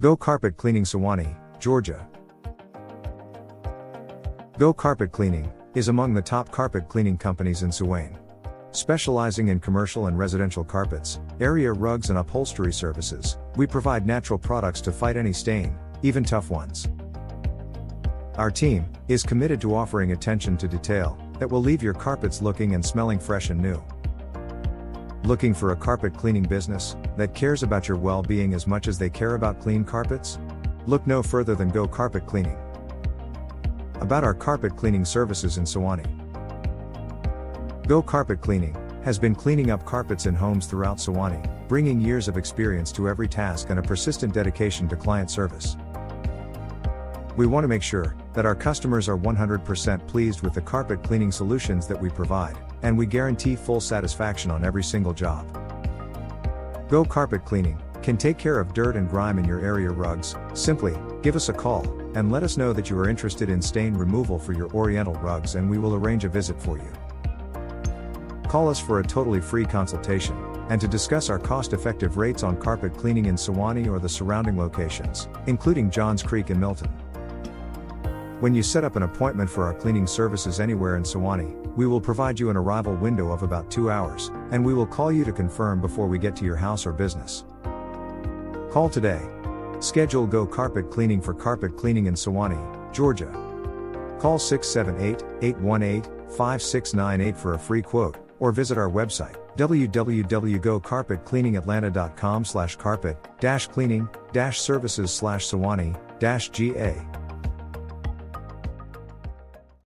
Go Carpet Cleaning, Suwanee, Georgia. Go Carpet Cleaning is among the top carpet cleaning companies in Suwanee. Specializing in commercial and residential carpets, area rugs and upholstery services, we provide natural products to fight any stain, even tough ones. Our team is committed to offering attention to detail that will leave your carpets looking and smelling fresh and new. Looking for a carpet cleaning business that cares about your well-being as much as they care about clean carpets? Look no further than Go Carpet Cleaning. About our carpet cleaning services in Suwanee. Go Carpet Cleaning has been cleaning up carpets in homes throughout Suwanee, bringing years of experience to every task and a persistent dedication to client service. We want to make sure that our customers are 100% pleased with the carpet cleaning solutions that we provide, and we guarantee full satisfaction on every single job. Go Carpet Cleaning can take care of dirt and grime in your area rugs. Simply give us a call and let us know that you are interested in stain removal for your oriental rugs, and we will arrange a visit for you. Call us for a totally free consultation and to discuss our cost-effective rates on carpet cleaning in Suwanee or the surrounding locations, including Johns Creek and Milton. When you set up an appointment for our cleaning services anywhere in Suwanee, we will provide you an arrival window of about 2 hours, and we will call you to confirm before we get to your house or business. Call today. Schedule Go Carpet Cleaning for carpet cleaning in Suwanee, Georgia. Call 678-818-5698 for a free quote, or visit our website, www.gocarpetcleaningatlanta.com/carpet-cleaning-services/Suwanee-GA.